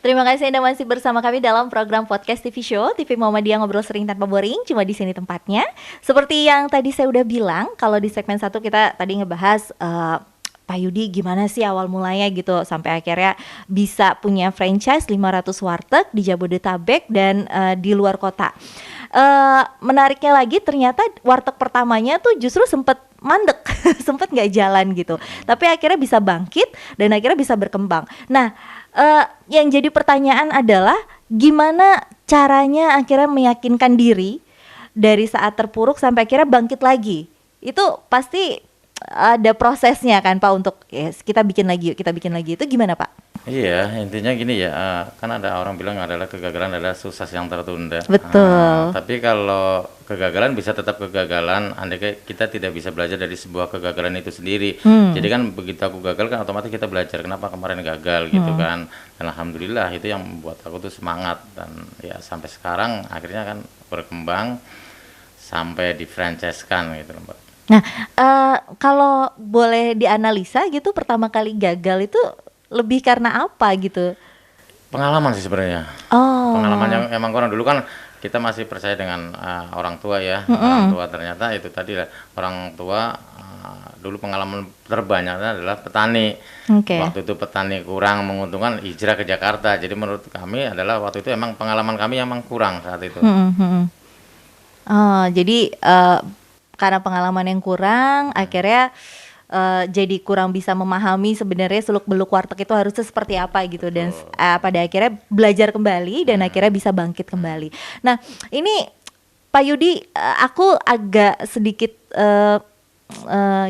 Terima kasih Anda masih bersama kami dalam program podcast TV Show TV Muhammadiyah Ngobrol Sering Tanpa Boring. Cuma di sini tempatnya. Seperti yang tadi saya udah bilang, kalau di segmen 1 kita tadi ngebahas Pak Yudi gimana sih awal mulanya gitu sampai akhirnya bisa punya franchise 500 warteg di Jabodetabek dan di luar kota. Menariknya lagi ternyata warteg pertamanya tuh justru sempet mandek, sempet nggak jalan gitu. Tapi akhirnya bisa bangkit dan akhirnya bisa berkembang. Nah, yang jadi pertanyaan adalah gimana caranya akhirnya meyakinkan diri dari saat terpuruk sampai akhirnya bangkit lagi. Itu pasti ada prosesnya kan Pak untuk kita bikin lagi itu gimana Pak? Iya, intinya gini ya, kan ada orang bilang adalah kegagalan adalah sukses yang tertunda. Betul. Tapi kalau kegagalan bisa tetap kegagalan, andai kita tidak bisa belajar dari sebuah kegagalan itu sendiri. Jadi kan begitu aku gagal kan otomatis kita belajar kenapa kemarin gagal gitu kan. Dan alhamdulillah itu yang membuat aku tuh semangat dan ya sampai sekarang akhirnya kan berkembang sampai di franchise-kan gitu Mbak. Nah, kalau boleh dianalisa gitu pertama kali gagal itu lebih karena apa gitu? Pengalaman sih sebenarnya. Pengalaman yang emang kurang. Dulu kan kita masih percaya dengan orang tua ya. Orang tua ternyata itu tadi lah, orang tua dulu pengalaman terbanyaknya adalah petani. Waktu itu petani kurang menguntungkan, hijrah ke Jakarta. Jadi menurut kami adalah waktu itu emang pengalaman kami emang kurang saat itu. Jadi karena pengalaman yang kurang akhirnya jadi kurang bisa memahami sebenarnya seluk-beluk warteg itu harusnya seperti apa gitu. Dan pada akhirnya belajar kembali dan akhirnya bisa bangkit kembali. Nah ini Pak Yudi, aku agak sedikit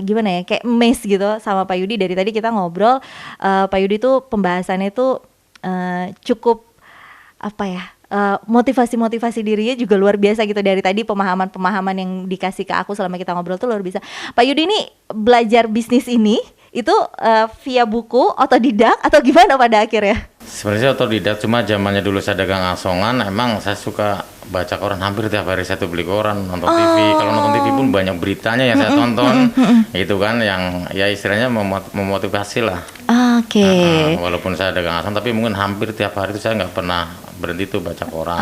gimana ya, kayak amazed gitu sama Pak Yudi. Dari tadi kita ngobrol, Pak Yudi tuh pembahasannya tuh cukup apa ya, motivasi dirinya juga luar biasa gitu. Dari tadi pemahaman yang dikasih ke aku selama kita ngobrol tuh luar biasa. Pak Yudi ini belajar bisnis ini itu via buku, otodidak atau gimana pada akhirnya? Sebenarnya otodidak, cuma zamannya dulu saya dagang asongan, emang saya suka baca koran, hampir tiap hari saya tuh beli koran, nonton TV. Kalau nonton TV pun banyak beritanya yang saya tonton, itu kan yang ya istilahnya memotivasi lah. Walaupun saya dagang asongan, tapi mungkin hampir tiap hari itu saya nggak pernah berhenti tuh baca koran.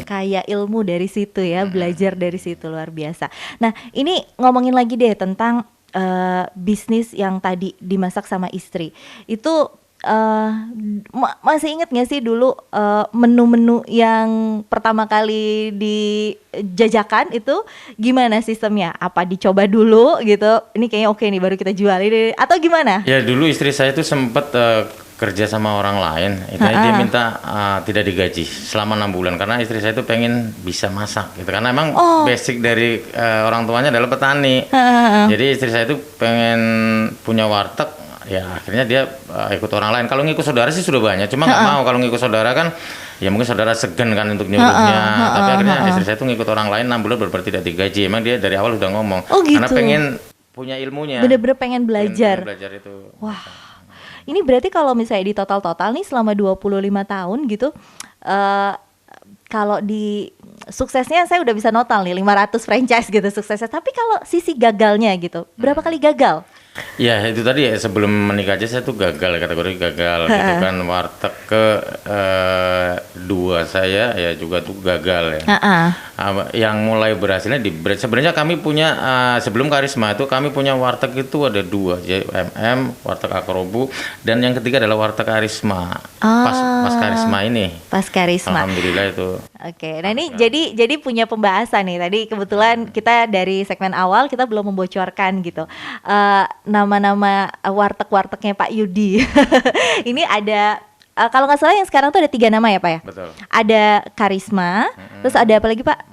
Kayak ilmu dari situ ya, belajar dari situ luar biasa. Nah ini ngomongin lagi deh tentang bisnis yang tadi dimasak sama istri itu. Masih inget gak sih dulu menu-menu yang pertama kali dijajakan itu gimana sistemnya? Apa dicoba dulu gitu, ini kayaknya oke nih baru kita jual ini, atau gimana? Ya dulu istri saya itu sempat kerja sama orang lain, dia minta tidak digaji selama 6 bulan karena istri saya itu pengen bisa masak gitu, karena emang basic dari orang tuanya adalah petani. Jadi istri saya itu pengen punya warteg. Ya akhirnya dia ikut orang lain. Kalau ngikut saudara sih sudah banyak, cuma nggak mau. Kalau ngikut saudara kan ya mungkin saudara segan kan untuk nyuruhnya. Tapi akhirnya istri saya tuh ngikut orang lain 6 bulan berarti tidak digaji. Emang dia dari awal udah ngomong gitu. Karena pengen punya ilmunya, bener-bener pengen belajar. Pengen belajar itu. Wah, ini berarti kalau misalnya di total nih selama 25 tahun gitu, kalau di suksesnya saya udah bisa notal nih 500 franchise gitu suksesnya. Tapi kalau sisi gagalnya gitu, berapa kali gagal? Ya itu tadi ya, sebelum menikah aja saya tuh gagal, kategori gagal gitu kan. Warteg ke 2 saya ya juga tuh gagal ya. Yang mulai berhasilnya di brand. Sebenarnya kami punya sebelum Karisma itu kami punya warteg itu ada 2, JMM, warteg Akrobu, dan yang ketiga adalah warteg Karisma. Pas Karisma ini. Pas Karisma. Alhamdulillah itu. Nah ini jadi punya pembahasan nih. Tadi kebetulan kita dari segmen awal kita belum membocorkan gitu. Nama-nama warteg-wartegnya Pak Yudi. Ini ada kalau nggak salah yang sekarang tuh ada 3 nama ya Pak ya? Betul. Ada Karisma, terus ada apa lagi Pak?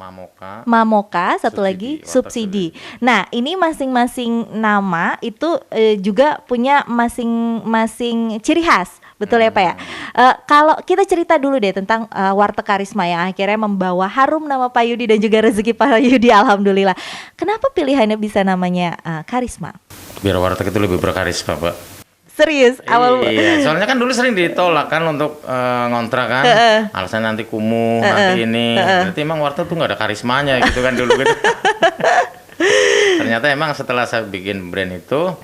Mamoka, satu lagi Subsidi. Nah ini masing-masing nama itu juga punya masing-masing ciri khas. Betul ya Pak ya? Kalau kita cerita dulu deh tentang warteg Karisma yang akhirnya membawa harum nama Pak Yudi dan juga rezeki Pak Yudi, alhamdulillah. Kenapa pilihannya bisa namanya Karisma? Biar warteg itu lebih berkarisma Pak. Serius? Iya, soalnya kan dulu sering ditolak kan untuk ngontrak kan. Alasan nanti kumuh, nanti ini. Berarti emang warteg tuh gak ada karismanya gitu kan dulu gitu. Ternyata emang setelah saya bikin brand itu,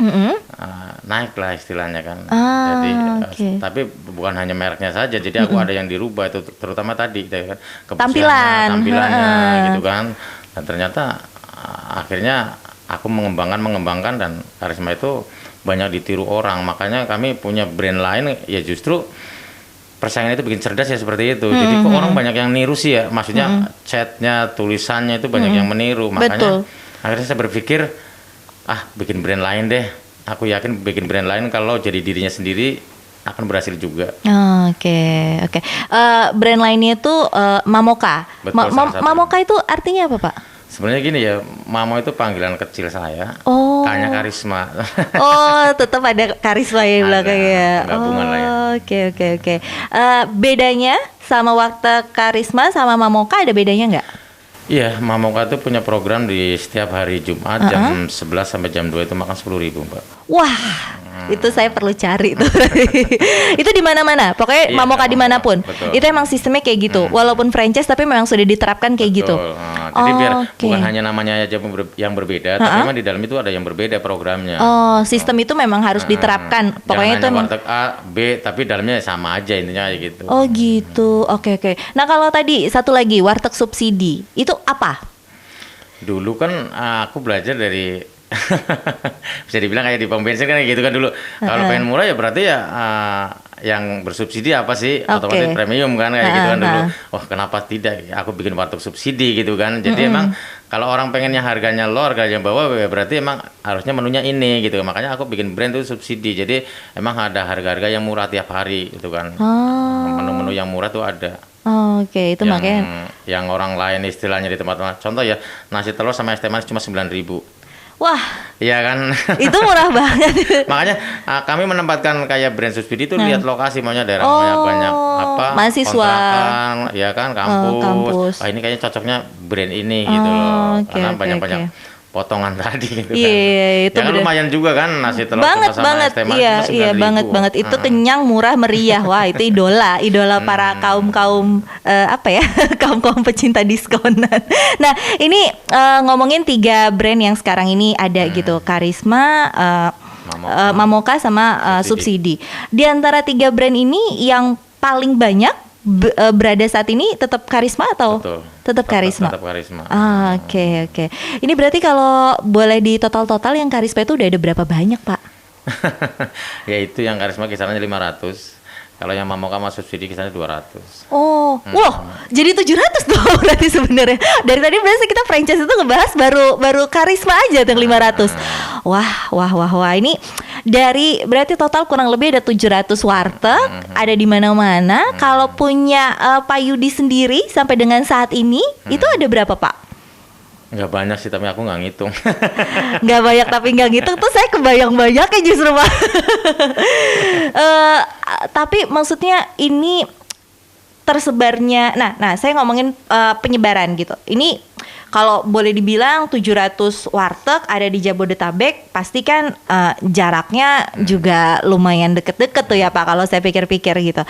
naik lah istilahnya kan. Jadi okay. tapi bukan hanya mereknya saja, jadi aku ada yang dirubah itu, terutama tadi kan tampilannya gitu kan. Dan ternyata akhirnya aku mengembangkan dan Karisma itu banyak ditiru orang. Makanya kami punya brand lain ya justru persaingan itu bikin cerdas ya seperti itu. Jadi kok orang banyak yang niru sih ya, maksudnya catnya, tulisannya itu banyak yang meniru. Makanya akhirnya saya berpikir bikin brand lain deh. Aku yakin bikin brand lain kalau jadi dirinya sendiri akan berhasil juga. Oke. Brand lainnya itu Mamoka. Mamoka itu artinya apa, Pak? Sebenarnya gini ya, Mamo itu panggilan kecil saya. Kayaknya Karisma. Tetap ada karisma ya di belakangnya. Gabungan lah ya. Oke. Bedanya sama waktu Karisma sama Mamoka ada bedanya nggak? Iya, Mamoka itu punya program di setiap hari Jumat jam 11 sampai jam 2 itu makan 10.000, Mbak. Wah, itu saya perlu cari tuh. Itu di mana-mana. Pokoknya Mamoka dimanapun. Betul. Itu emang sistemnya kayak gitu. Walaupun franchise tapi memang sudah diterapkan kayak gitu. Jadi biar bukan hanya namanya aja yang berbeda, tapi memang di dalam itu ada yang berbeda programnya. Sistem itu memang harus diterapkan. Pokoknya itu warteg A, B, tapi dalamnya sama aja intinya gitu. Oh gitu. Oke. Nah kalau tadi satu lagi warteg subsidi itu apa? Dulu kan aku belajar dari bisa dibilang kayak di pom bensin kan gitu kan dulu. Kalau pengen murah ya berarti ya yang bersubsidi apa sih? Otomatis premium kan kayak gitu kan dulu. Oh kenapa tidak? Aku bikin warteg subsidi gitu kan. Jadi emang kalau orang pengennya harganya low, harganya bawah ya berarti emang harusnya menunya ini gitu. Makanya aku bikin brand itu subsidi. Jadi emang ada harga-harga yang murah tiap hari gitu kan. Menu-menu yang murah tuh ada. Oke, itu makanya yang orang lain istilahnya di tempat-tempat. Contoh ya, nasi telur sama es teh manis cuma 9.000. Wah, iya kan? Itu murah banget. Makanya kami menempatkan kayak brand subsidi itu lihat lokasi, maunya daerah banyak apa mahasiswa, kontrakan, ya kan, kampus. Ini kayaknya cocoknya brand ini gitu loh, karena banyak potongan tadi gitu kan. Iya, itu ya kan lumayan juga kan nasi telur sama es teh manis. Iya, banget. Itu kenyang, murah, meriah. Wah, itu idola para kaum kaum pecinta diskonan. Nah, ini ngomongin 3 brand yang sekarang ini ada gitu, Karisma, Mamoka sama subsidi. Di antara 3 brand ini yang paling banyak berada saat ini tetap Karisma atau tetap Karisma? Tetap Karisma. Oke. Ini berarti kalau boleh di total yang Karisma itu udah ada berapa banyak, Pak? Ya itu yang Karisma kisarannya 500. Kalau yang Mamoka sama subsidi kisarannya 200. Wah, jadi 700 tuh berarti sebenarnya. Dari tadi berarti kita franchise itu ngebahas baru Karisma aja tuh 500. Wah, ini dari berarti total kurang lebih ada 700 warteg, ada di mana-mana. Kalau punya Pak Yudi sendiri sampai dengan saat ini, itu ada berapa, Pak? Nggak banyak sih, tapi aku nggak ngitung. Nggak banyak tapi nggak ngitung tuh saya kebayang-bayangnya justru, Pak. Tapi maksudnya ini tersebarnya, nah saya ngomongin penyebaran gitu. Ini kalau boleh dibilang 700 warteg ada di Jabodetabek, pasti kan jaraknya juga lumayan deket-deket tuh ya Pak, kalau saya pikir-pikir gitu.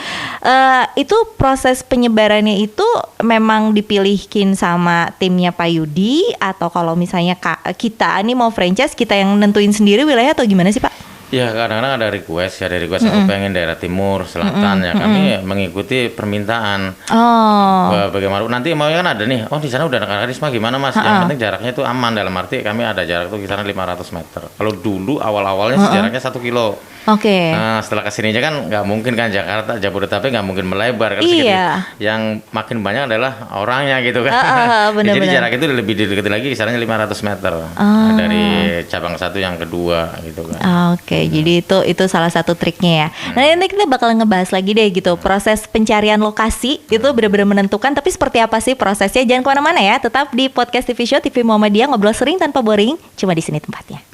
Itu proses penyebarannya itu memang dipilihin sama timnya Pak Yudi, atau kalau misalnya kita ini mau franchise, kita yang nentuin sendiri wilayah atau gimana sih Pak? Ya kadang-kadang ada request aku pengen daerah timur, selatan ya kami mengikuti permintaan. Bagaimana nanti mau kan ada nih, di sana udah ada Karisma gimana Mas? Yang penting jaraknya itu aman, dalam arti kami ada jarak tuh kisaran 500 meter. Kalau dulu awal-awalnya jaraknya 1 kilo. Nah setelah kesininya kan nggak mungkin kan, Jakarta, Jabodetabek nggak mungkin melebar kan. Yang makin banyak adalah orangnya gitu kan. Jadi jarak itu lebih dekat lagi, kisarannya 500 meter dari cabang 1 yang kedua gitu kan. Jadi itu salah satu triknya ya. Nah nanti kita bakal ngebahas lagi deh gitu, proses pencarian lokasi itu benar-benar menentukan. Tapi seperti apa sih prosesnya? Jangan kemana-mana ya, tetap di Podcast TV Show TV Muhammadiyah, ngobrol sering tanpa boring, cuma di sini tempatnya.